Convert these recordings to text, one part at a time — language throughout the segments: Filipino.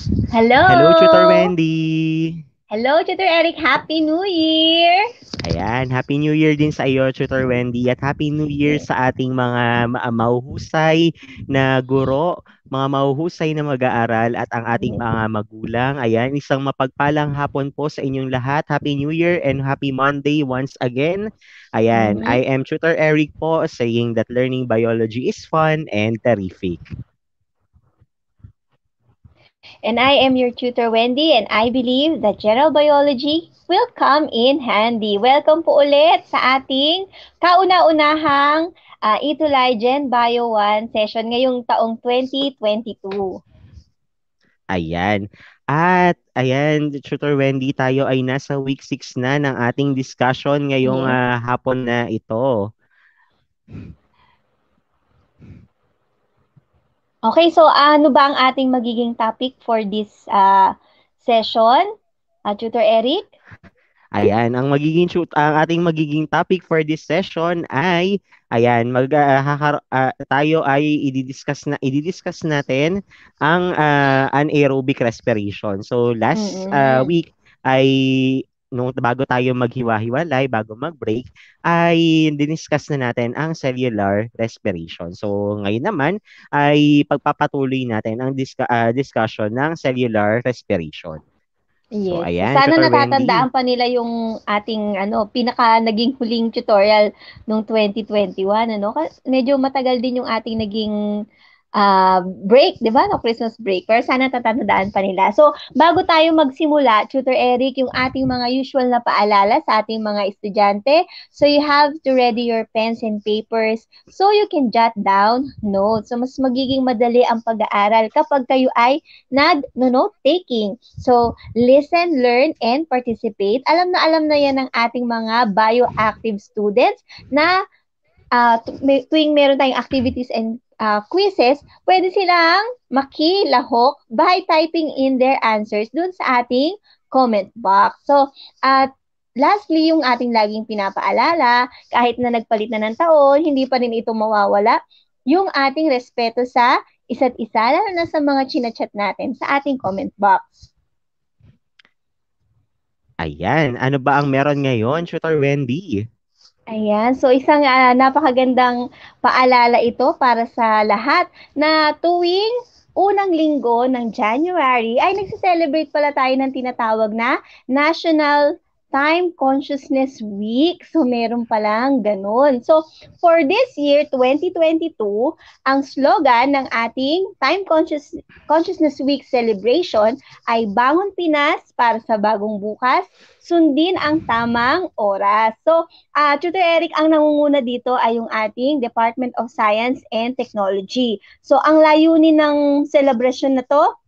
Hello, Tutor Hello! Wendy! Hello, Tutor Eric. Happy New Year! Ayan, Happy New Year din sa iyo, Tutor Wendy, at Happy New Year Yes. sa ating mga mahuhusay na guro, mga mahuhusay na mag-aaral at ang ating Yes. mga magulang. Ayan, isang mapagpalang hapon po sa inyong lahat. Happy New Year and Happy Monday once again. Ayan, Mhm. I am Tutor Eric po saying that learning biology is fun and terrific. And I am your tutor, Wendy, and I believe that general biology will come in handy. Welcome po ulit sa ating kauna-unahang Itulay Gen Bio 1 session ngayong taong 2022. Ayan. At ayan, Tutor Wendy, tayo ay nasa week 6 na ng ating discussion ngayong Yes. hapon na ito. Okay, so ano ba ang ating magiging topic for this session, Tutor Eric? Ayan, ang ating magiging topic for this session ay ayan, tayo ay i-discuss natin ang anaerobic respiration. So last Mm-mm. week ay nung bago tayo maghiwa-hiwalay, bago mag-break, ay diniscuss na natin ang cellular respiration. So ngayon naman ay pagpapatuloy natin ang discussion ng cellular respiration. So Yes. So, ayan, sana Tutor Wendy. natatandaan pa nila yung ating pinaka naging huling tutorial nung 2021 medyo matagal din yung ating naging break, 'di ba? No Christmas break. Pero sana natatandaan pa nila. So, bago tayo magsimula, Tutor Eric, yung ating mga usual na paalala sa ating mga estudyante. So, you have to ready your pens and papers so you can jot down notes. So, mas magiging madali ang pag-aaral kapag kayo ay nag-note taking. So, listen, learn, and participate. Alam na yan ng ating mga bioactive students na tuwing meron tayong activities and quizzes, pwede silang makilahok by typing in their answers dun sa ating comment box. So, at lastly, yung ating laging pinapaalala, kahit na nagpalit na ng taon, hindi pa rin ito mawawala, yung ating respeto sa isa't isa, lalo na sa mga chinachat natin sa ating comment box. Ayan, ano ba ang meron ngayon, Tutor Wendy? Ayan, so isang napakagandang paalala ito para sa lahat na tuwing unang linggo ng January ay nagse-celebrate pala tayo ng tinatawag na National Time Consciousness Week. So meron palang ganun. So for this year, 2022, ang slogan ng ating Consciousness Week celebration ay Bangon Pinas para sa bagong bukas, sundin ang tamang oras. So Tutor Eric, ang nangunguna dito ay yung ating Department of Science and Technology. So, ang layunin ng celebration na to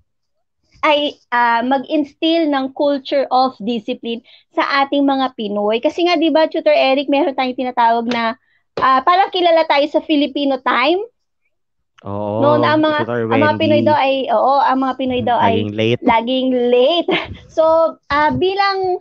ay mag-instill ng culture of discipline sa ating mga Pinoy. Kasi nga, di ba, Tutor Eric, meron tayong tinatawag na parang kilala tayo sa Filipino time. No, na Oo, Tutor ang mga Pinoy daw Wendy, ay oo, ang mga Pinoy daw ay laging late. laging late. So, bilang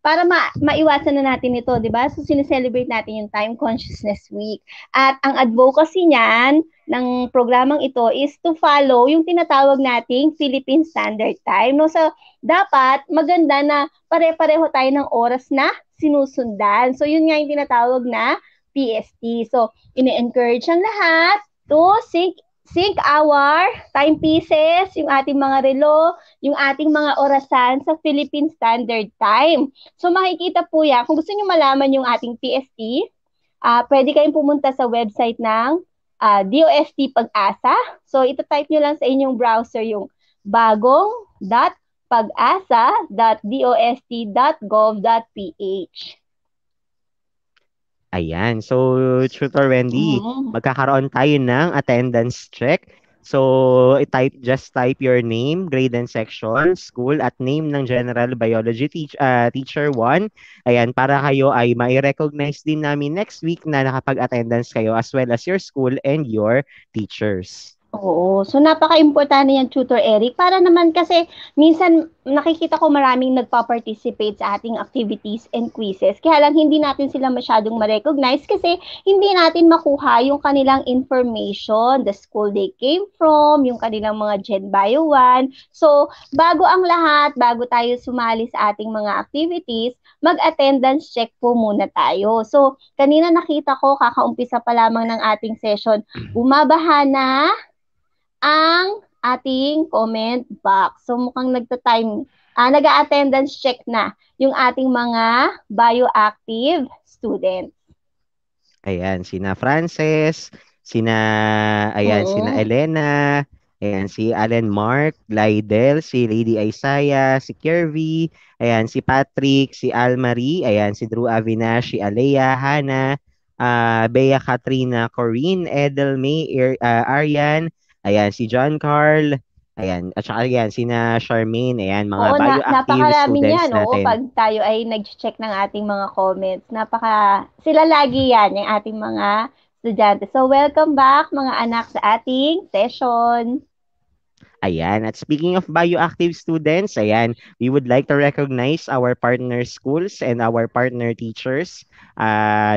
para maiwasan na natin ito, 'di ba? So sineselebrate natin yung Time Consciousness Week. At ang advocacy niyan ng programang ito is to follow yung tinatawag nating Philippine Standard Time. No, so dapat maganda na pare-pareho tayo ng oras na sinusundan. So yun nga yung tinatawag na PST. So ini-encourage ang lahat to sync our timepieces, yung ating mga relo, yung ating mga orasan sa Philippine Standard Time. So makikita po yan, kung gusto nyo malaman yung ating PST, pwede kayong pumunta sa website ng DOST Pag-asa. So ito type nyo lang sa inyong browser yung bagong.pagasa.dost.gov.ph. Ayan, so Tutor Wendy, Mm. magkakaroon tayo ng attendance check. So, just type your name, grade and section, school, at name ng General Biology Teacher 1. Ayan, para kayo ay mai-recognize din namin next week na nakapag-attendance kayo as well as your school and your teachers. Oo. So, napaka-importante yan, Tutor Eric. Para naman kasi, minsan, nakikita ko maraming nagpa-participate sa ating activities and quizzes. Kaya lang hindi natin sila masyadong ma-recognize kasi hindi natin makuha yung kanilang information, the school they came from, yung kanilang mga Gen Bio 1. So, bago ang lahat, bago tayo sumali sa ating mga activities, mag-attendance check po muna tayo. So, kanina nakita ko, kakaumpisa pa lamang ng ating session, bumabaha na ang ating comment box. So mukhang nag-attendance check na yung ating mga bioactive students. Ayan, sina Frances, sina Mm. Elena, ayan, si Allen Mark, Lydel, si Lady Isaiah, si Kirby, ayan, si Patrick, si Almarie, ayan, si Drew Avinash, si Alea, Hannah, Bea Katrina, Corinne, Edelmay, Arian, ayan, si John Carl, ayan, at saka ayan, sina Charmaine, ayan, mga Oo, bioactive napakarami students niyan. Oo, natin. pag tayo ay nag-check ng ating mga comments, sila lagi yan, yung ating mga estudyante. So, welcome back mga anak sa ating session. Ayan. At speaking of bioactive students, ayan, we would like to recognize our partner schools and our partner teachers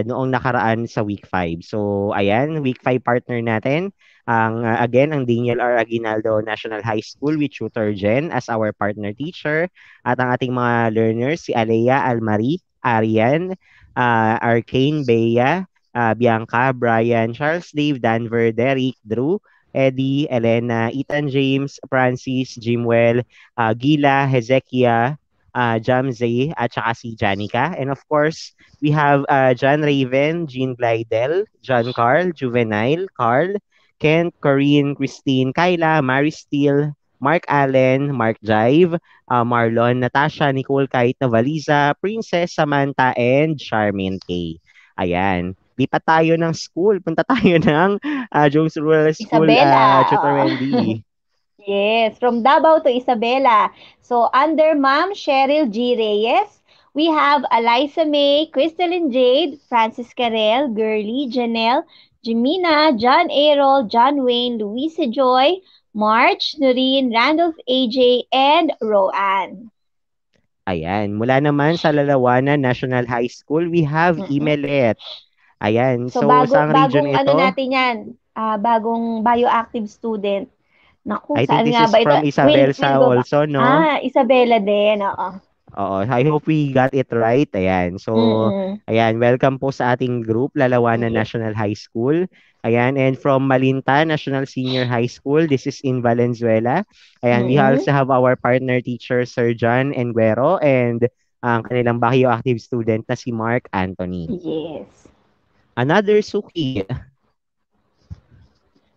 noong nakaraan sa week 5. So, ayan, week 5 partner natin. Again, ang Daniel R. Aguinaldo National High School with Tutor Jen as our partner teacher. At ang ating mga learners, si Alea, Almarie, Arian, Arcane, Bea, Bianca, Brian, Charles Dave, Danver, Derek, Drew, Eddie, Elena, Ethan James, Francis, Jimwell, Gila, Hezekiah, Jamze, at saka si Janica. And of course, we have John Raven, Jean Glidel, John Carl, Juvenile, Carl, Kent, Corinne, Christine, Kyla, Mary Steele, Mark Allen, Mark Jive, Marlon, Natasha, Nicole Kite, Navaliza, Princess, Samantha, and Charmaine K. Ayan. Lipat tayo ng school. Punta tayo ng Jones Rural School, Isabela. Tutor Oo. Wendy. Yes, from Davao to Isabela. So, under Ma'am Cheryl G. Reyes, we have Eliza May, Crystalline Jade, Francis Carel, Girly, Janelle, Jimina, John Errol, John Wayne, Louisa Joy, March, Noreen, Randolph AJ, and Roanne. Ayan. Mula naman sa Lalawanan National High School, we have Mm-mm. Imelet. Ayan. So, So, saang region bagong ano ito? natin yan, bagong bioactive student. Naku, I think saan this nga is ba ito? from Will Isabelsa go back. also, no? Isabela din, oo. Oo. I hope we got it right. Ayan. So, Mm-mm. ayan. Welcome po sa ating group, Lalawanan Yes. National High School. Ayan. And from Malinta National Senior High School, this is in Valenzuela. Ayan. We Mm-mm. also have our partner teacher, Sir John Enguero, and ang kanilang bioactive student na si Mark Anthony. Yes. Another Suki.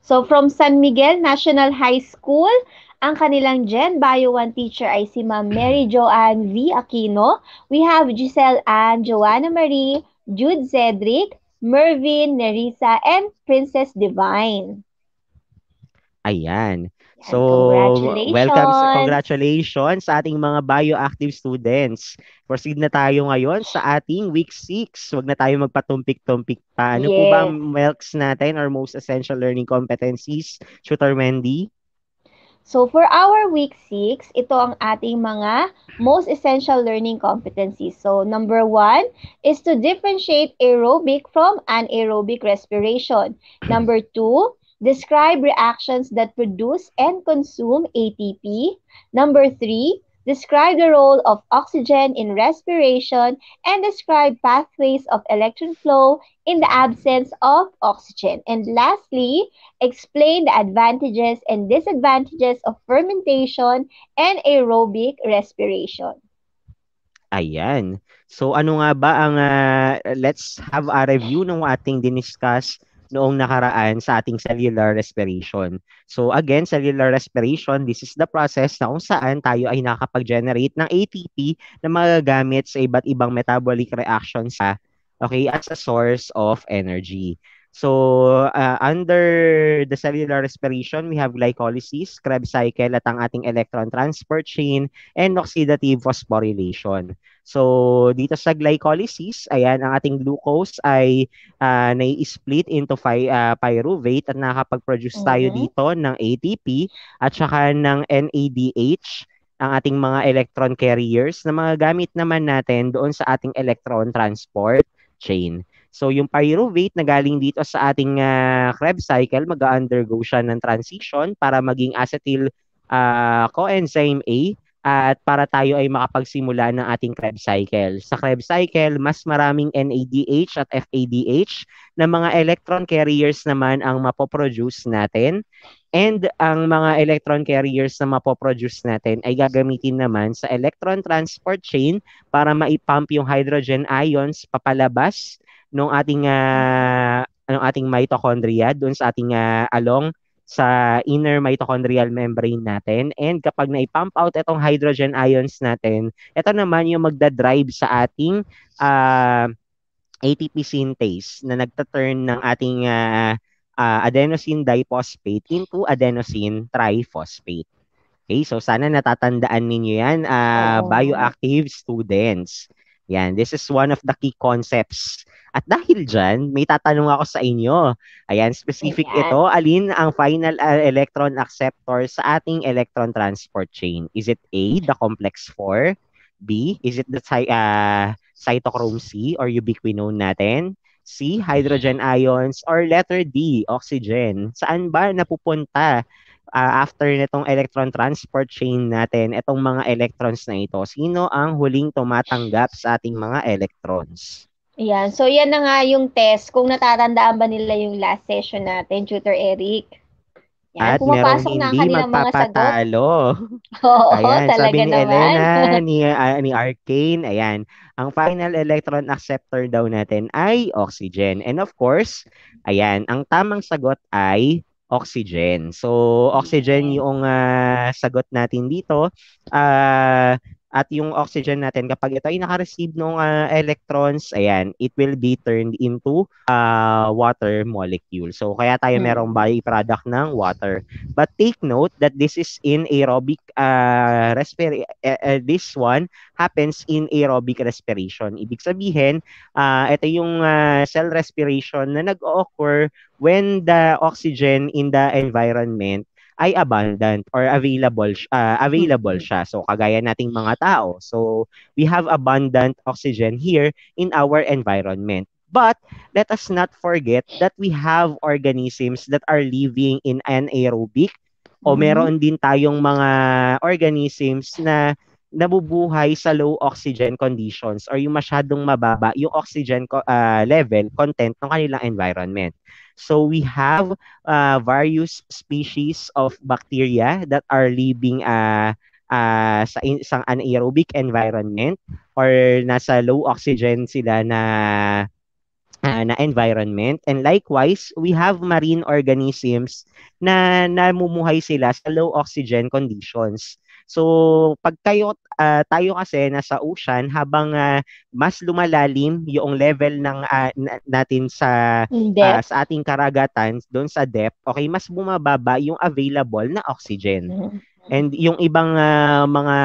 So, from San Miguel National High School, ang kanilang Gen Bio 1 teacher ay si Ma'am Mary Joanne V. Aquino. We have Giselle Ann, Joanna Marie, Jude Cedric, Mervin, Nerissa, and Princess Divine. Ayan. Yan, So, congratulations! congratulations sa ating mga bioactive students. Proceed na tayo ngayon sa ating week 6. Huwag na tayo magpatumpik-tumpik pa. Ano po ba Yes. ang MELCs natin or most essential learning competencies, Tutor Wendy? So, for our week 6, ito ang ating mga most essential learning competencies. So, number 1 is to differentiate aerobic from anaerobic respiration. Number 2, describe reactions that produce and consume ATP. Number 3, describe the role of oxygen in respiration and describe pathways of electron flow in the absence of oxygen. And lastly, explain the advantages and disadvantages of fermentation and aerobic respiration. Ayan. So ano nga ba ang let's have a review ng ating diniscuss noong nakaraan sa ating cellular respiration. So again, cellular respiration, this is the process na kung saan tayo ay nakakapag-generate ng ATP na magagamit sa iba't ibang metabolic reactions okay, as a source of energy. So, under the cellular respiration, we have glycolysis, Krebs cycle, at ang ating electron transport chain, and oxidative phosphorylation. So, dito sa glycolysis, ayan, ang ating glucose ay nai-split into pyruvate at nakakapag-produce tayo Mhm. dito ng ATP at saka ng NADH ang ating mga electron carriers na mga gamit naman natin doon sa ating electron transport chain. So yung pyruvate na galing dito sa ating Krebs cycle, mag-undergo siya ng transition para maging acetyl coenzyme A at para tayo ay makapagsimula ng ating Krebs cycle. Sa Krebs cycle, mas maraming NADH at FADH na mga electron carriers naman ang mapoproduce natin. And ang mga electron carriers na mapoproduce natin ay gagamitin naman sa electron transport chain para maipump yung hydrogen ions papalabas ng ating mitochondria doon sa ating along sa inner mitochondrial membrane natin. And kapag na-pump out itong hydrogen ions natin, ito naman yung magdadrive sa ating ATP synthase na nagta-turn ng ating adenosine diphosphate into adenosine triphosphate. Okay, so sana natatandaan ninyo yan, bioactive students. Yan, this is one of the key concepts. At dahil dyan, may tatanong ako sa inyo. Ayan, specific ito. Alin ang final electron acceptor sa ating electron transport chain? Is it A, the complex 4? B, is it the cytochrome C or ubiquinone natin? C, hydrogen ions? Or letter D, oxygen? Saan ba napupunta after nitong electron transport chain natin, itong mga electrons na ito, sino ang huling tumatanggap sa ating mga electrons? Ayan. So, yan na nga yung test. Kung natatandaan ba nila yung last session natin, Tutor Eric. Yan. At merong Pumapasok na ang hindi kanilang mga sagot. magpapatalo. Oo, Ayan, talaga sabi ni naman. Elena, ni Arcane, ayan, ang final electron acceptor daw natin ay oxygen. And of course, ayan, ang tamang sagot ay oxygen. So, oxygen yung sagot natin dito. At yung oxygen natin, kapag ito ay naka-receive ng electrons, ayan, it will be turned into water molecule. So, kaya tayo merong byproduct ng water. But take note that this is in aerobic this one happens in aerobic respiration. Ibig sabihin, ito yung cell respiration na nag-occur when the oxygen in the environment ay abundant or available siya. So kagaya nating mga tao. So we have abundant oxygen here in our environment. But let us not forget that we have organisms that are living in anaerobic o meron din tayong mga organisms na nabubuhay sa low oxygen conditions or yung masyadong mababa yung oxygen level content ng kanilang environment. So we have various species of bacteria that are living sa isang anaerobic environment or nasa low oxygen sila na environment. And likewise, we have marine organisms na namumuhay sila sa low oxygen conditions. So, pag tayo kasi nasa ocean, habang mas lumalalim yung level ng natin sa ating karagatan, doon sa depth, okay, mas bumababa yung available na oxygen. And yung ibang mga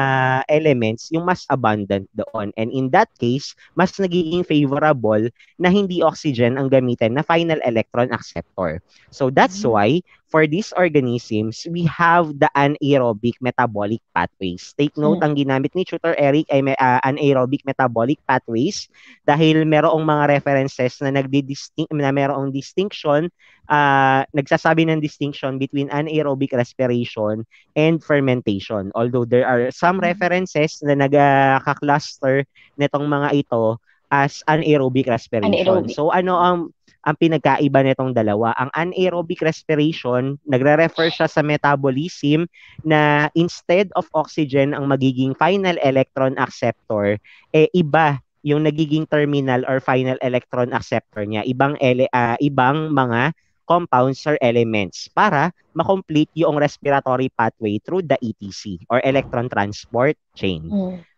elements, yung mas abundant doon. And in that case, mas nagiging favorable na hindi oxygen ang gamitin na final electron acceptor. So that's why, for these organisms, we have the anaerobic metabolic pathways. Take note, ang ginamit ni Tutor Eric ay anaerobic metabolic pathways dahil merong mga references na merong distinction, nagsasabi ng distinction between anaerobic respiration and fermentation. Although there are some references na nagka-cluster nitong mga ito as anaerobic respiration. So ano ang pinagkaiba nitong dalawa? Ang anaerobic respiration, nagre-refer siya sa metabolism na instead of oxygen ang magiging final electron acceptor, iba yung nagiging terminal or final electron acceptor niya. Ibang mga compounds or elements para ma-complete yung respiratory pathway through the ETC or electron transport chain.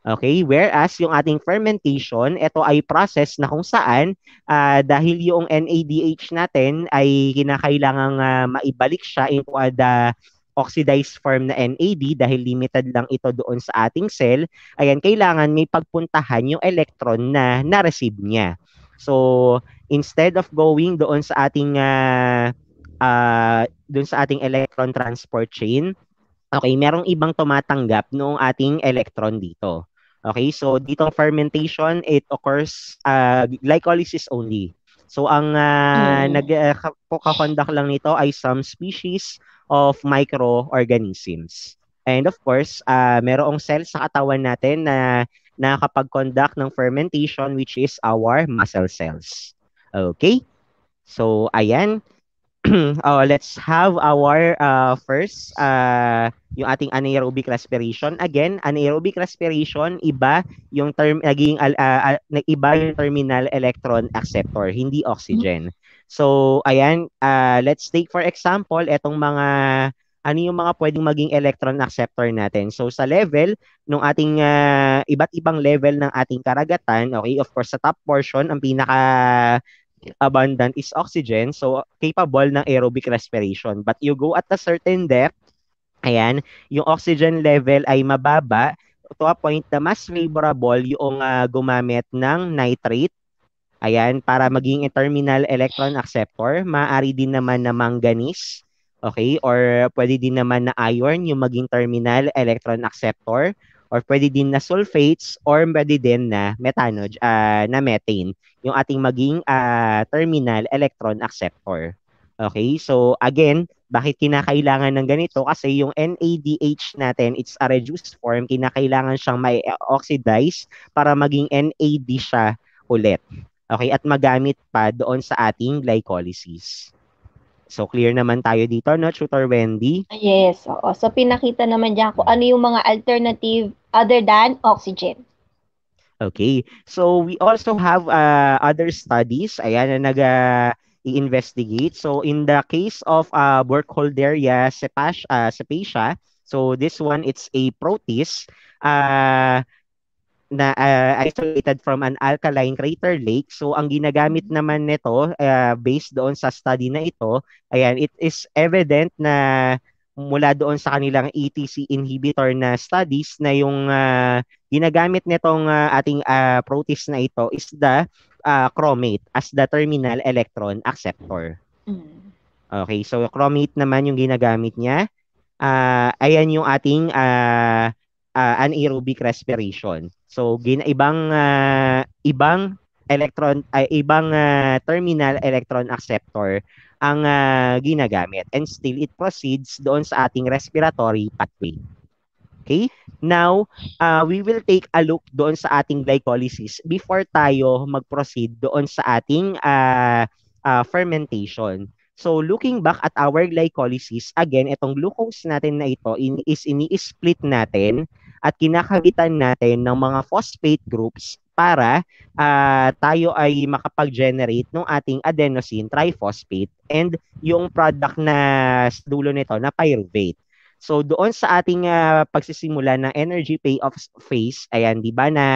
Okay, whereas yung ating fermentation, ito ay process na kung saan dahil yung NADH natin ay kinakailangang maibalik siya into the oxidized form na NAD dahil limited lang ito doon sa ating cell, ayan, kailangan may pagpuntahan yung electron na na-receive niya. So, instead of going doon sa ating electron transport chain, Okay, merong ibang tumatanggap nung ating electron dito. Okay, so ditong fermentation, it occurs glycolysis only. So ang Mm. kakondak lang nito ay some species of microorganisms. And of course, merong cells sa katawan natin na nakakapag-conduct ng fermentation, which is our muscle cells. Okay? So ayan, let's have our first yung ating anaerobic respiration. Again, anaerobic respiration, iba yung term naging iba yung terminal electron acceptor, hindi oxygen. So, ayan, let's take for example etong mga ano yung mga pwedeng maging electron acceptor natin. So, sa level ng ating iba't ibang level ng ating karagatan, okay, of course, sa top portion, ang pinaka abundant is oxygen, so capable ng aerobic respiration. But you go at a certain depth, ayan, yung oxygen level ay mababa to a point na mas favorable yung gumamit ng nitrate, ayan, para maging terminal electron acceptor. Maaari din naman na manganese, okay, or pwede din naman na iron yung maging terminal electron acceptor, or pwede din na sulfates, or pwede din na na methane yung ating maging terminal electron acceptor. Okay, so again, bakit kinakailangan ng ganito? Kasi yung NADH natin, it's a reduced form, kinakailangan siyang may oxidize para maging NAD siya ulit. Okay, at magamit pa doon sa ating glycolysis. So clear naman tayo dito, no, Tutor Wendy? Yes, oo. So, pinakita naman diyan kung ano yung mga alternative other than oxygen. Okay. So we also have other studies ayan na i-investigate. So in the case of Burkholderia cepacia, so this one it's a protist na isolated from an alkaline crater lake. So ang ginagamit naman nito based doon sa study na ito, ayan, it is evident na mula doon sa kanilang ATC inhibitor na studies na yung ginagamit nitong ating protease na ito is the chromate as the terminal electron acceptor. Mm. Okay, so chromate naman yung ginagamit niya. Ayan yung ating anaerobic respiration. So ibang ibang terminal electron acceptor ang ginagamit, and still it proceeds doon sa ating respiratory pathway. Okay? Now, we will take a look doon sa ating glycolysis before tayo mag-proceed doon sa ating fermentation. So, looking back at our glycolysis, again, itong glucose natin na ito ini-split natin at kinakabitan natin ng mga phosphate groups para tayo ay makapag-generate ng ating adenosine triphosphate and yung product na sa dulo nito na pyruvate. So doon sa ating pagsisimula ng energy payoff phase, ayan, 'di ba na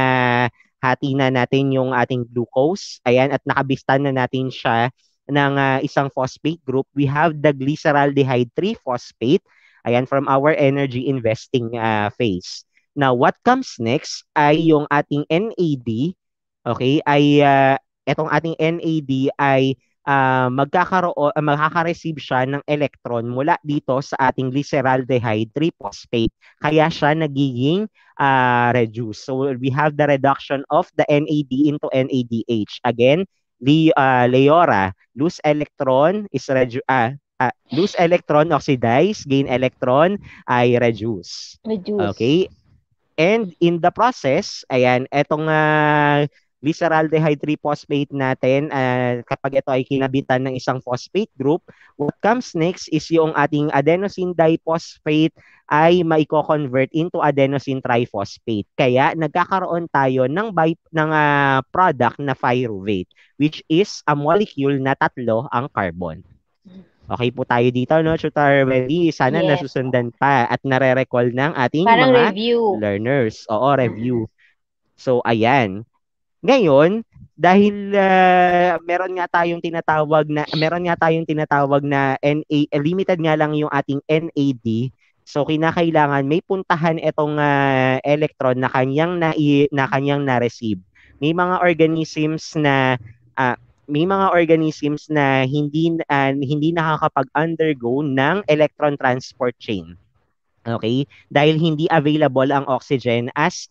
hati na natin yung ating glucose, ayan, at nakabistan na natin siya ng isang phosphate group. We have the glyceraldehyde 3-phosphate, ayan, from our energy investing phase. Now, what comes next ay yung ating NAD, okay, ay etong ating NAD ay makaka-receive siya ng electron mula dito sa ating glyceraldehyde 3-phosphate. Kaya siya nagiging reduced. So we have the reduction of the NAD into NADH. Again, Leora, lose electron is lose electron oxidize, gain electron ay reduce. Reduce. Okay? And in the process, ayan, etong glyceraldehyde 3-phosphate natin, kapag ito ay kinabitan ng isang phosphate group, what comes next is yung ating adenosine diphosphate ay maiko-convert into adenosine triphosphate. Kaya nagkakaroon tayo ng product na pyruvate, which is a molecule na tatlo ang carbon. Okay po tayo dito, no, Tutor Wendy? Sana Yes. nasusundan pa at nare-recall ng ating Parang mga review. learners. Oo, review. So, ayan. Ngayon, dahil meron nga tayong tinatawag na limited nga lang yung ating NAD. So kinakailangan may puntahan itong electron na kanyang na-receive. May mga organisms na uh, hindi nakakapag-undergo ng electron transport chain. Okay? Dahil hindi available ang oxygen as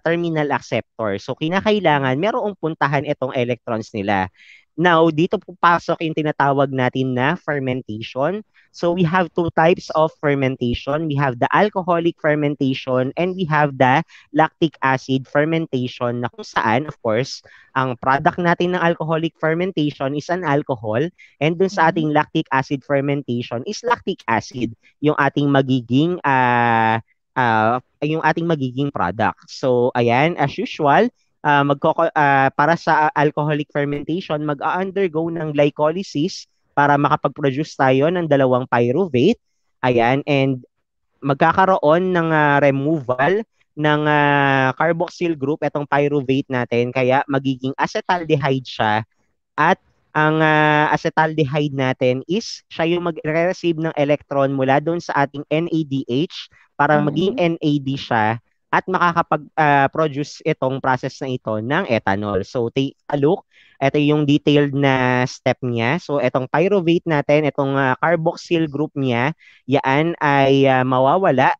terminal acceptor. So kinakailangan merong puntahan itong electrons nila. Now, dito pupasok yung tinatawag natin na fermentation. So we have two types of fermentation. We have the alcoholic fermentation and we have the lactic acid fermentation na kung saan, of course, ang product natin ng alcoholic fermentation is an alcohol and dun sa Mhm. ating lactic acid fermentation is lactic acid yung ating magiging product. So ayan, as usual, para sa alcoholic fermentation, mag-undergo ng glycolysis para makapag-produce tayo ng dalawang pyruvate. Ayan, and magkakaroon ng removal ng carboxyl group itong pyruvate natin kaya magiging acetaldehyde siya at ang acetaldehyde natin is siya yung magre-receive ng electron mula doon sa ating NADH para maging Mhm. NAD siya at makakapag-produce itong process na ito ng ethanol. So take a look. Ito yung detailed na step niya. So itong pyruvate natin, itong carboxyl group niya, yan ay mawawala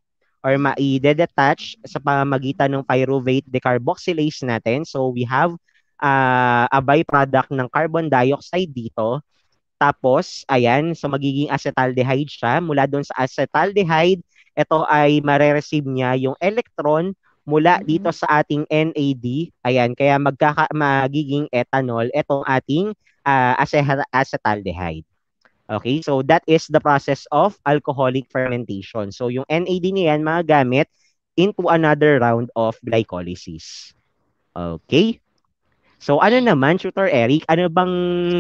or ma-detach sa pamamagitan ng pyruvate decarboxylase natin. So we have a byproduct ng carbon dioxide dito. Tapos, ayan, so magiging acetaldehyde siya. Mula doon sa acetaldehyde, ito ay mare-receive niya yung electron mula dito Mhm. sa ating NAD. Ayan, kaya magiging ethanol itong ating acetaldehyde. Okay, so that is the process of alcoholic fermentation. So yung NAD niyan magagamit into another round of glycolysis. Okay? So ano naman, Tutor Eric, ano bang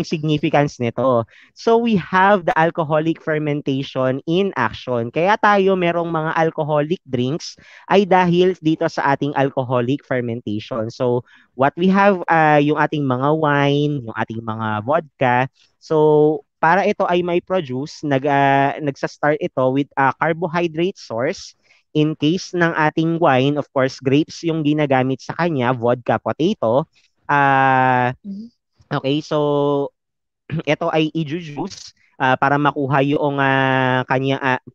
significance nito? So we have the alcoholic fermentation in action. Kaya tayo merong mga alcoholic drinks ay dahil dito sa ating alcoholic fermentation. So what we have, yung ating mga wine, yung ating mga vodka. So para ito ay may produce, nagsa-start ito with a carbohydrate source. In case ng ating wine, of course, grapes yung ginagamit sa kanya, vodka, potato. Ah, Mhm. okay, so ito ay i-juice para makuha yung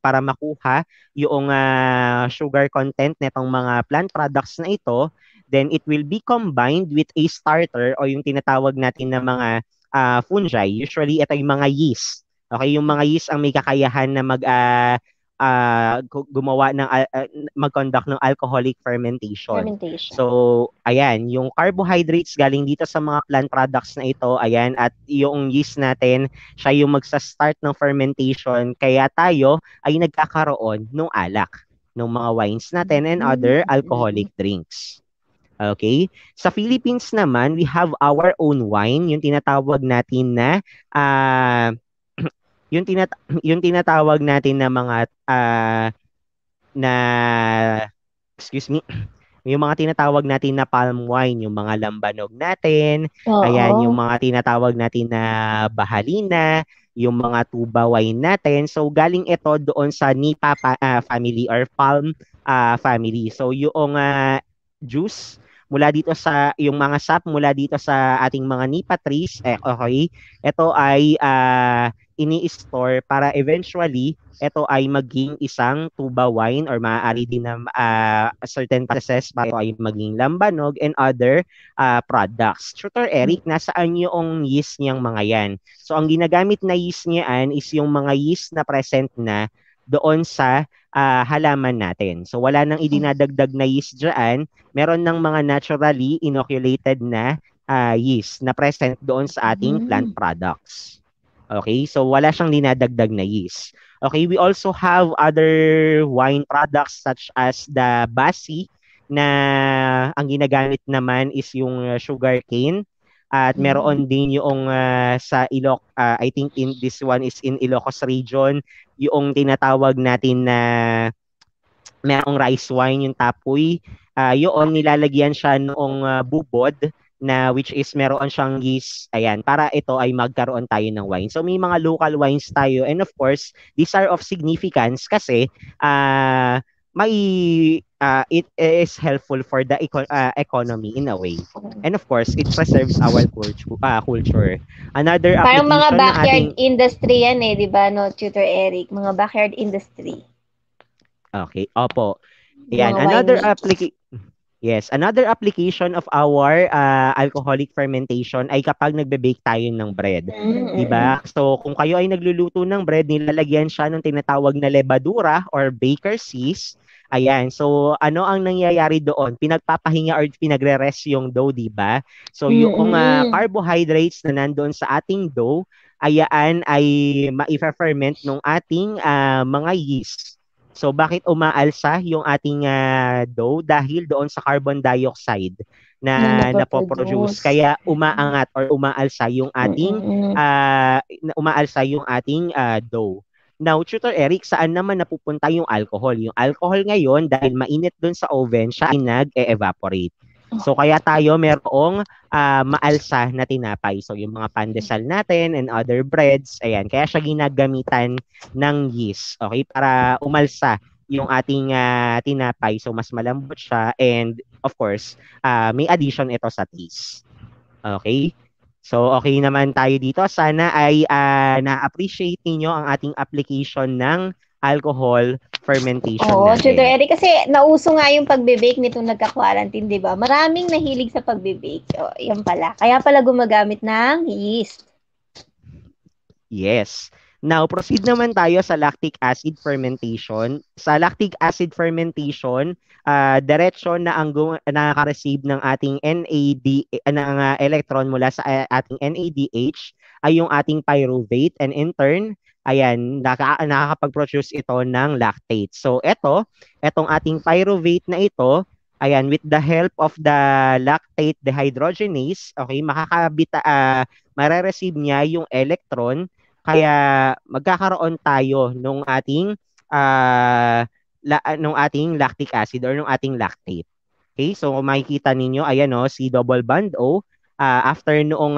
para makuha yung sugar content nitong mga plant products na ito, then it will be combined with a starter o yung tinatawag natin na mga fungi. Usually ito yung mga yeast. Okay, yung mga yeast ang may kakayahan na mag-conduct ng alcoholic fermentation. Fermentation. So, ayan, yung carbohydrates galing dito sa mga plant products na ito, ayan, at yung yeast natin, siya yung magsa-start ng fermentation, kaya tayo ay nagkakaroon ng alak, ng mga wines natin and other Mhm. alcoholic drinks. Okay? Sa Philippines naman, we have our own wine, yung tinatawag natin na ah yung yung tinatawag natin na mga na excuse me, yung mga tinatawag natin na palm wine, yung mga lambanog natin, ayan, yung Oo. mga tinatawag natin na bahalina, yung mga tuba wine natin. So, galing ito doon sa family or palm family. So, yung juice mula dito sa, yung mga sap mula dito sa ating mga nipa trees, okay, ito ay ini-store para eventually ito ay maging isang tuba wine or maaari din na certain process para ito ay maging lambanog and other products. Tutor Eric, nasaan yung yeast niyang mga yan? So, ang ginagamit na yeast niyan is yung mga yeast na present na doon sa halaman natin. So, wala nang idinadagdag na yeast dyan. Meron ng mga naturally inoculated na yeast na present doon sa ating plant Mhm. products. Okay, so wala siyang dinadagdag na yeast. Okay, we also have other wine products such as the Basi na ang ginagamit naman is yung sugar cane at Mhm. meron din yung I think in this one is in Ilocos region, yung tinatawag natin na merong rice wine, yung tapoy. Yun, nilalagyan siya noong bubod na which is meron siyang yeast, ayan, para ito ay magkaroon tayo ng wine. So may mga local wines tayo and of course, these are of significance kasi may it is helpful for the economy in a way. And of course, it preserves our culture. Another Parang mga application ng backyard ating industry yan eh, di ba, no, Tutor Eric? Mga backyard industry. Okay, opo. Ayan, Mga winemaking. Yes, another application of our alcoholic fermentation ay kapag nagbe-bake tayo ng bread. 'Di Mm. ba? So, kung kayo ay nagluluto ng bread, nilalagyan siya ng tinatawag na levadura or baker's yeast. Ayan. So, ano ang nangyayari doon? Pinagpapahinga or pinagre-rest yung dough, 'di ba? So, yung Mm. carbohydrates na nandoon sa ating dough, ayaan ay ma-ferment nung ating mga yeast. So bakit umaalsa yung ating dough? Dahil doon sa carbon dioxide Na na napoproduce. napoproduce. Kaya umaangat or umaalsa yung ating Mm. dough. Now, Tutor Eric, saan naman napupunta yung alcohol? Yung alcohol ngayon, dahil mainit doon sa oven, siya ay nag-evaporate. So kaya tayo merong maalsa na tinapay. So yung mga pandesal natin and other breads, ayan, kaya siya ginagamitan ng yeast, okay, para umalsa yung ating tinapay. So mas malambot siya and of course, may addition ito sa taste. Okay? So okay naman tayo dito. Sana ay na-appreciate ninyo ang ating application ng alcohol fermentation Oo, Tutor natin. Eric, kasi nauso nga yung pagbe-bake nitong nagka-quarantine, di ba? Maraming nahilig sa pagbe-bake. O, yan pala. Kaya pala gumagamit ng yeast. Yes. Now, proceed naman tayo sa lactic acid fermentation. Sa lactic acid fermentation, diretsyo na ang nakaka-receive ng ating electron mula sa ating NADH ay yung ating pyruvate, and in turn, ayan, nakakapag-produce ito ng lactate. So, etong ating pyruvate na ito, ayan, with the help of the lactate dehydrogenase, okay, mare-receive niya yung electron, kaya magkakaroon tayo nung ating lactic acid or nung ating lactate. Okay? So kung makikita ninyo, ayan si double bond O, after noong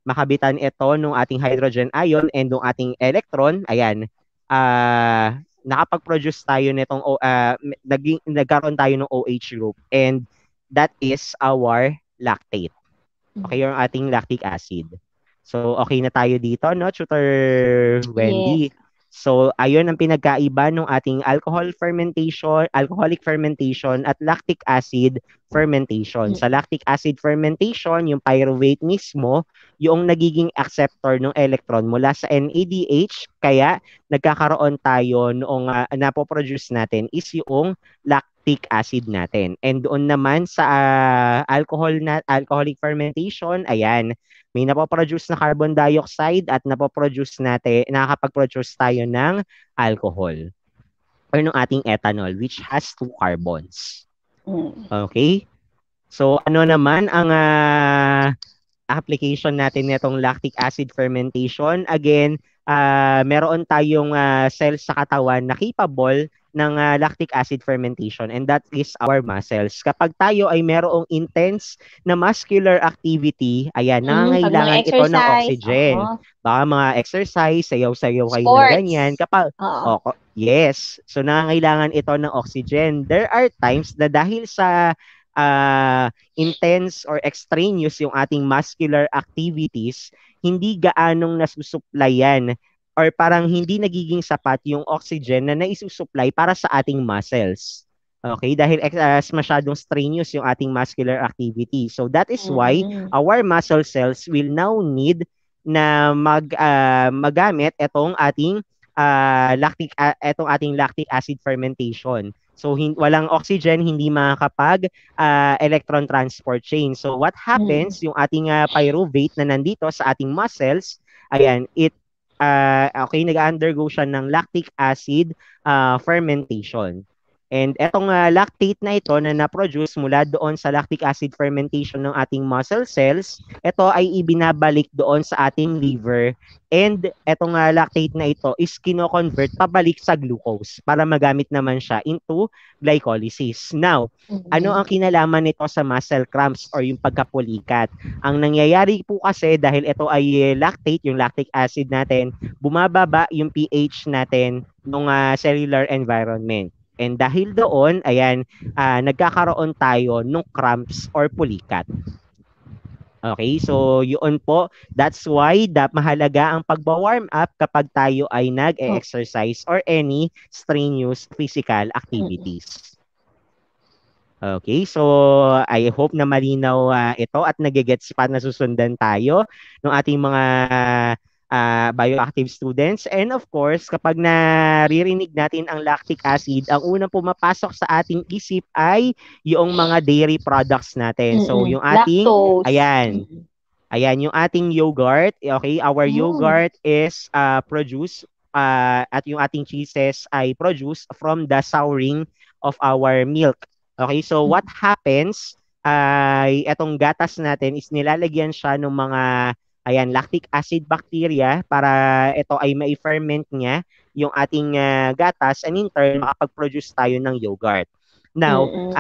makabitan ito nung ating hydrogen ion and nung ating electron, ayan, nakapag-produce tayo nitong nagkaroon tayo ng OH group, and that is our lactate. Okay, yung ating lactic acid. So, okay na tayo dito, no, Tutor Yes. Wendy? So, ayun ang pinagkaiba ng ating alcoholic fermentation at lactic acid fermentation. Sa lactic acid fermentation, yung pyruvate mismo, yung nagiging acceptor ng electron mula sa NADH, kaya nagkakaroon tayo noong napoproduce natin is yung lactic acid natin. And doon naman sa alcoholic fermentation, ayan, may napoproduce na carbon dioxide at nakakapag-produce tayo ng alcohol or ng ating ethanol, which has 2 carbons. Okay? So, ano naman ang application natin nitong lactic acid fermentation? Again, meron tayong cells sa katawan na capable ng lactic acid fermentation, and that is our muscles. Kapag tayo ay merong intense na muscular activity, ayan, Pag mga nangangailangan ito ng exercise, oxygen. Baka mga exercise, sayaw-sayaw kayo ng ganyan. sports. Yes, so nangangailangan ito ng oxygen. There are times na dahil sa intense or extraneous yung ating muscular activities, hindi gaanong nasusuplayan or parang hindi nagiging sapat yung oxygen na naisusupply para sa ating muscles. Okay, dahil masyadong strenuous yung ating muscular activity. So that is why our muscle cells will now need na magamit itong ating lactic acid fermentation. So walang oxygen, hindi makakapag electron transport chain. So what happens, yung ating pyruvate na nandito sa ating muscles, ayan, nag-undergo siya ng lactic acid fermentation. And etong lactate na ito na na-produce mula doon sa lactic acid fermentation ng ating muscle cells, ito ay ibinabalik doon sa ating liver, and etong lactate na ito is kino-convert pabalik sa glucose para magamit naman siya into glycolysis. Now, ano ang kinalaman nito sa muscle cramps or yung pagkapulikat? Ang nangyayari po kasi dahil ito ay lactate, yung lactic acid natin, bumababa yung pH natin ng cellular environment. And dahil doon, ayan, nagkakaroon tayo ng cramps or pulikat. Okay, so yun po, that's why mahalaga ang pagwa-warm up kapag tayo ay Mm, nag-exercise or any strenuous physical mm, activities. Okay, so I hope na malinaw ito at nagigets pa nasusundan tayo ng ating mga bioactive students. And of course, kapag naririnig natin ang lactic acid, ang unang pumapasok sa ating isip ay yung mga dairy products natin. So yung ating, Lactose. ayan, ayan, yung ating yogurt, okay, our Mm, yogurt is produced at yung ating cheeses ay produced from the souring of our milk. Okay, so what mm, happens ay etong gatas natin is nilalagyan siya ng mga ayan, lactic acid bacteria para ito ay mai-ferment niya yung ating gatas and in turn makapag-produce tayo ng yogurt. Now, mm,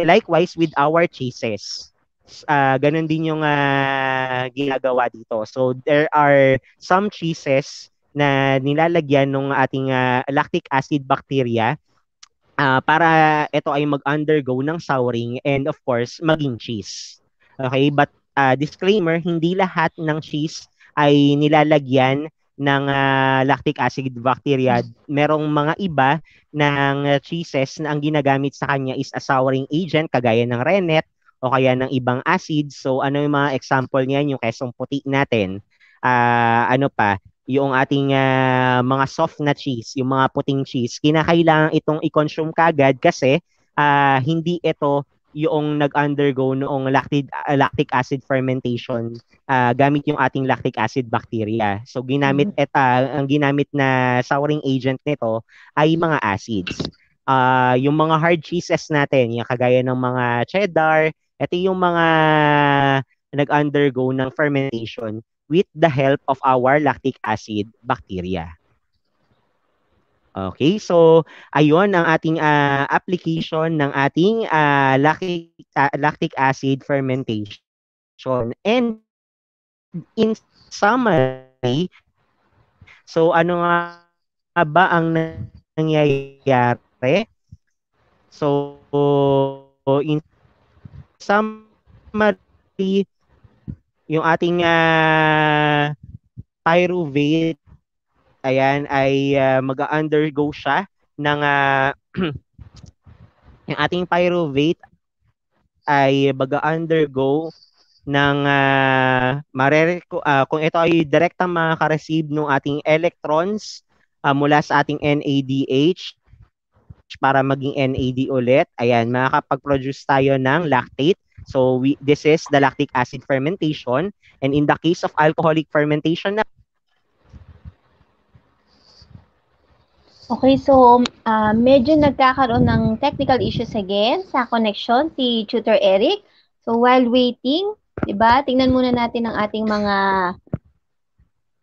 likewise with our cheeses ganun din yung ginagawa dito. So there are some cheeses na nilalagyan ng ating lactic acid bacteria para ito ay mag-undergo ng souring and of course maging cheese. Okay, but disclaimer, hindi lahat ng cheese ay nilalagyan ng lactic acid bacteria. Merong mga iba ng cheeses na ang ginagamit sa kanya is a souring agent kagaya ng rennet o kaya ng ibang acid. So ano yung mga example niyan? Yung kesong puti natin. Ano pa? Yung ating mga soft na cheese, yung mga puting cheese, kinakailangan itong i-consume kagad kasi hindi ito yung nag-undergo noong lactic acid fermentation gamit yung ating lactic acid bacteria. So mm. ang ginamit na souring agent nito ay mga acids. Yung mga hard cheeses natin, yung kagaya ng mga cheddar, ito yung mga nag-undergo ng fermentation with the help of our lactic acid bacteria. Okay, so ayun ang ating application ng ating lactic acid fermentation. And in summary, so ano nga ba ang nangyayari? So in summary, yung ating pyruvate ayan ay mag-undergo siya ng yung ating pyruvate ay mag-undergo ng kung ito ay direktang makaka-receive ng ating electrons mula sa ating NADH para maging NAD ulit. Ayan, makakapag-produce tayo ng lactate. So this is the lactic acid fermentation. And in the case of alcoholic fermentation Okay, so medyo nagkakaroon ng technical issues again sa connection si Tutor Eric. So while waiting, 'di ba? Tingnan muna natin ang ating mga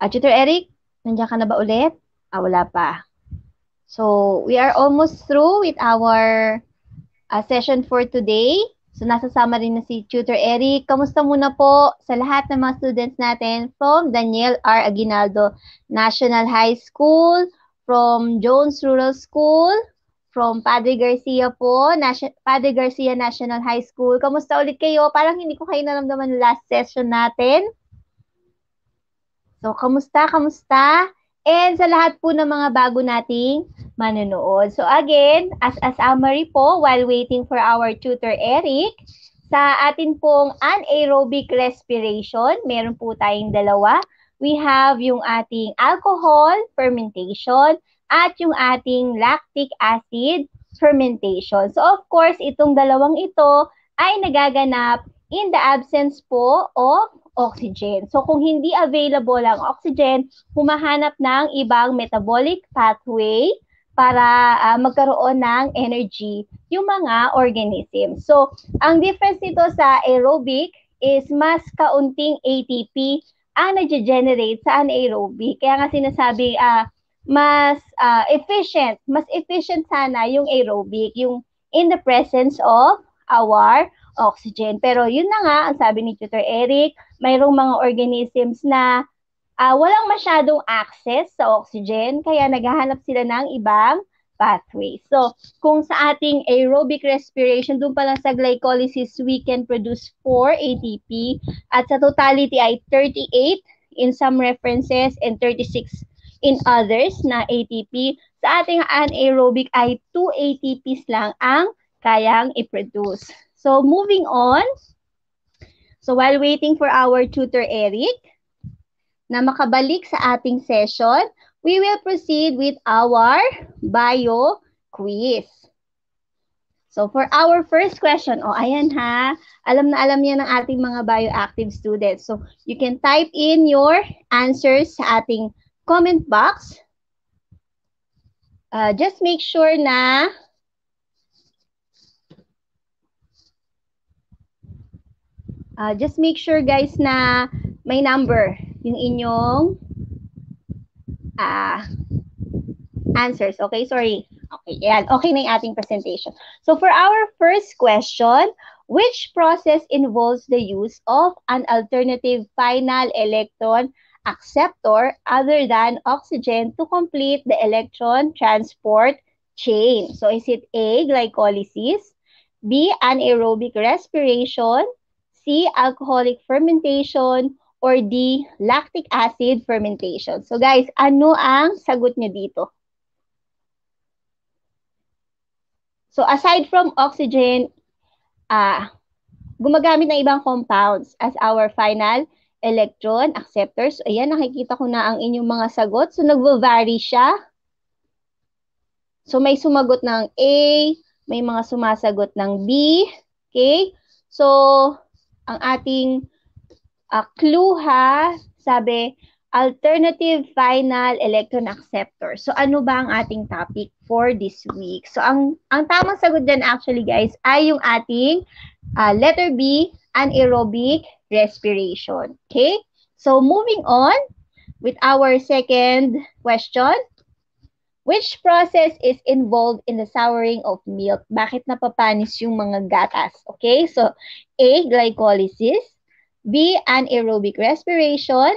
Tutor Eric, nandiyan ka na ba ulit? Wala pa. So we are almost through with our session for today. So nasasama rin na si Tutor Eric. Kamusta muna po sa lahat ng mga students natin from Daniel R. Aguinaldo National High School, from Jones Rural School, from Padre Garcia po, Padre Garcia National High School. Kamusta ulit kayo? Parang hindi ko kayo naramdaman last session natin. So, kamusta, kamusta? And sa lahat po ng mga bago nating manonood. So again, as a summary po, while waiting for our tutor Eric, sa atin pong anaerobic respiration, meron po tayong dalawa. We have yung ating alcohol fermentation at yung ating lactic acid fermentation. So of course, itong dalawang ito ay nagaganap in the absence po of oxygen. So kung hindi available ang oxygen, humahanap ng ibang metabolic pathway para magkaroon ng energy yung mga organism. So ang difference nito sa aerobic is mas kaunting ATP ang nag-generate sa anaerobic. Kaya nga sinasabi mas mas efficient sana yung aerobic, yung in the presence of our oxygen. Pero yun na nga, ang sabi ni Tutor Eric, mayroong mga organisms na walang masyadong access sa oxygen, kaya naghahanap sila ng ibang pathway. So, kung sa ating aerobic respiration, doon pa lang sa glycolysis, we can produce 4 ATP at sa totality ay 38 in some references and 36 in others na ATP. Sa ating anaerobic ay 2 ATPs lang ang kayang i-produce. So, moving on. So, while waiting for our tutor Eric na makabalik sa ating session, we will proceed with our bio quiz. So, for our first question, ayan ha, alam na alam niya ng ating mga bioactive students. So, you can type in your answers sa ating comment box. Just make sure na guys na may number yung inyong answers. Okay, sorry. Okay, yan. Okay na yung ating presentation. So for our first question, which process involves the use of an alternative final electron acceptor other than oxygen to complete the electron transport chain? So is it A, glycolysis, B, anaerobic respiration, C, alcoholic fermentation, or D, lactic acid fermentation? So guys, ano ang sagot nyo dito? So aside from oxygen, gumagamit ng ibang compounds as our final electron acceptors. So ayan, nakikita ko na ang inyong mga sagot. So nagvo-vary siya. So may sumagot ng A, may mga sumasagot ng B. Okay? So ang ating clue ha, sabi, alternative final electron acceptor. So ano ba ang ating topic for this week? So ang tamang sagot dyan actually guys ay yung ating letter B, anaerobic respiration. Okay? So moving on with our second question. Which process is involved in the souring of milk? Bakit napapanis yung mga gatas? Okay? So A, glycolysis, B, anaerobic respiration,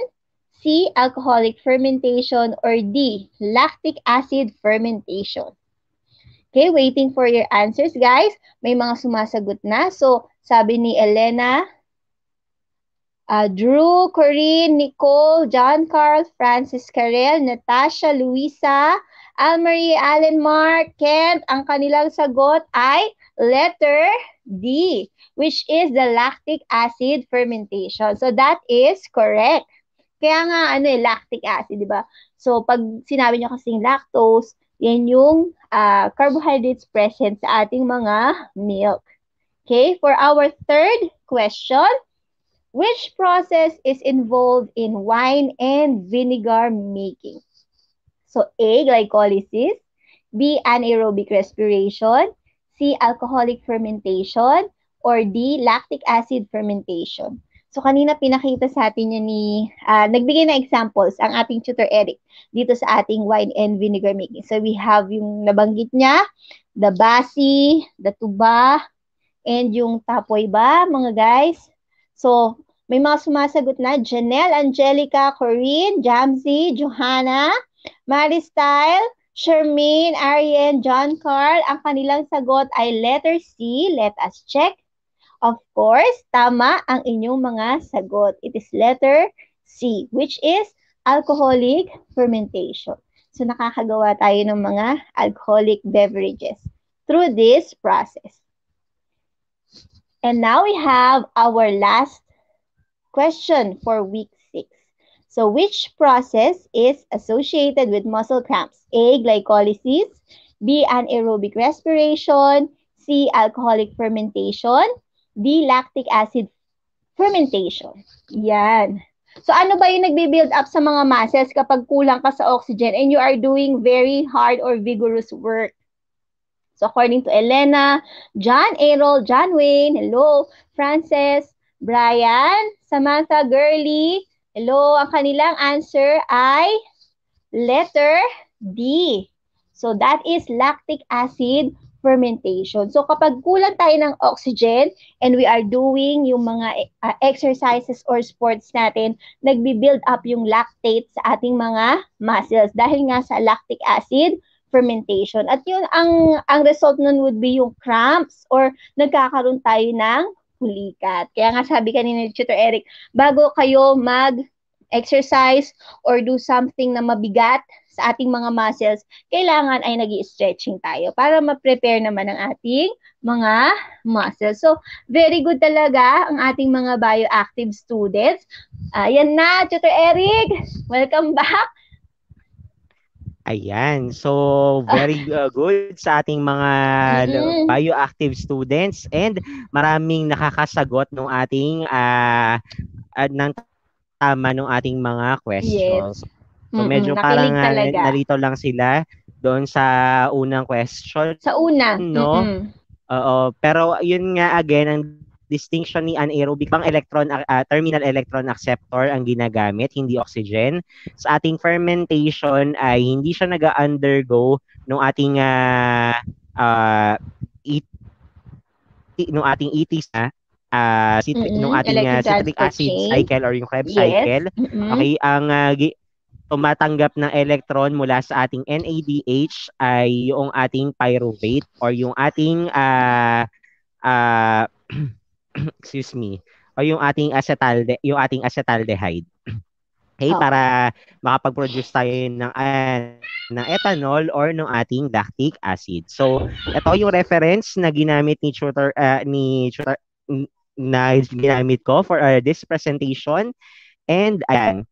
C, alcoholic fermentation, or D, lactic acid fermentation. Okay, waiting for your answers, guys. May mga sumasagot na. So, sabi ni Elena, Drew, Corinne, Nicole, John Carl, Francis Carel, Natasha, Luisa, Almarie, Allen, Mark, Kent, ang kanilang sagot ay letter D, which is the lactic acid fermentation. So, that is correct. Kaya nga, lactic acid, di ba? So, pag sinabi nyo kasing lactose, yan yung carbohydrates present sa ating mga milk. Okay, for our third question, which process is involved in wine and vinegar making? So, A, glycolysis, B, anaerobic respiration, C, alcoholic fermentation, or D, lactic acid fermentation. So, kanina pinakita sa atin niya nagbigay na examples ang ating tutor Eric dito sa ating wine and vinegar making. So, we have yung nabanggit niya, the basi, the tuba, and yung tapoy ba, mga guys? So, may mga sumasagot na, Janelle, Angelica, Corinne, Jamzi, Johanna, Maristyle, Shermaine, Ariane, John Carl. Ang kanilang sagot ay letter C. Let us check. Of course, tama ang inyong mga sagot. It is letter C, which is alcoholic fermentation. So, nakakagawa tayo ng mga alcoholic beverages through this process. And now we have our last question for week 6. So, which process is associated with muscle cramps? A, glycolysis, B, anaerobic respiration, C, alcoholic fermentation, D, lactic acid fermentation. Yan. So, ano ba yung nagbe-build up sa mga muscles kapag kulang ka sa oxygen and you are doing very hard or vigorous work? So, according to Elena, John, Errol, John Wayne, hello, Frances, Brian, Samantha, Girly, hello, ang kanilang answer ay letter D. So, that is lactic acid fermentation. So, kapag kulang tayo ng oxygen and we are doing yung mga exercises or sports natin, nagbi-build up yung lactate sa ating mga muscles dahil nga sa lactic acid fermentation. At yun, ang result nun would be yung cramps or nagkakaroon tayo ng hulikat. Kaya nga sabi kanina ni Tutor Eric, bago kayo mag-exercise or do something na mabigat sa ating mga muscles, kailangan ay nag-i-stretching tayo para ma-prepare naman ang ating mga muscles. So, very good talaga ang ating mga bioactive students. Yan na, Tutor Eric. Welcome back. Ayan. So, very good sa ating mga bioactive students and maraming nakakasagot ng ating ng tama ng ating mga questions. Yes. So, medyo parang nalito lang sila doon sa unang question. Sa una. No? Oo. Pero yun nga, again, ang distinction ni anaerobic, pang terminal electron acceptor ang ginagamit, hindi oxygen. Sa ating fermentation ay hindi siya nag-undergo nung ating ETC nung ating citric acid cycle or yung Krebs cycle. Okay, ang tumatanggap ng electron mula sa ating NADH ay yung ating pyruvate or yung ating excuse me, o yung ating acetaldehyde. Okay, para makapag-produce tayo ng ethanol or ng ating lactic acid. So, ito yung reference na ginamit ni tutor na ginamit ko for this presentation. And ayan,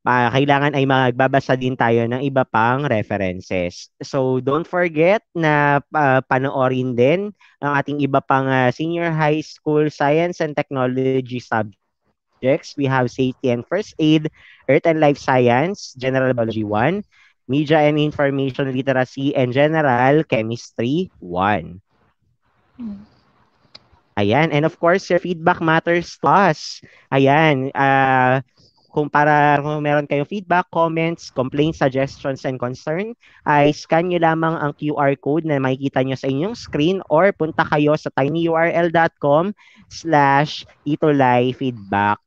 kailangan ay magbabasa din tayo ng iba pang references. So, don't forget na panoorin din ang ating iba pang senior high school science and technology subjects. We have Safety and First Aid, Earth and Life Science, General Biology 1, Media and Information Literacy, and General Chemistry 1. Ayan. And of course, your feedback matters to us. Ayan. Kung meron kayong feedback, comments, complaints, suggestions, and concern, ay scan nyo lamang ang QR code na makikita nyo sa inyong screen or punta kayo sa tinyurl.com/itolifeedback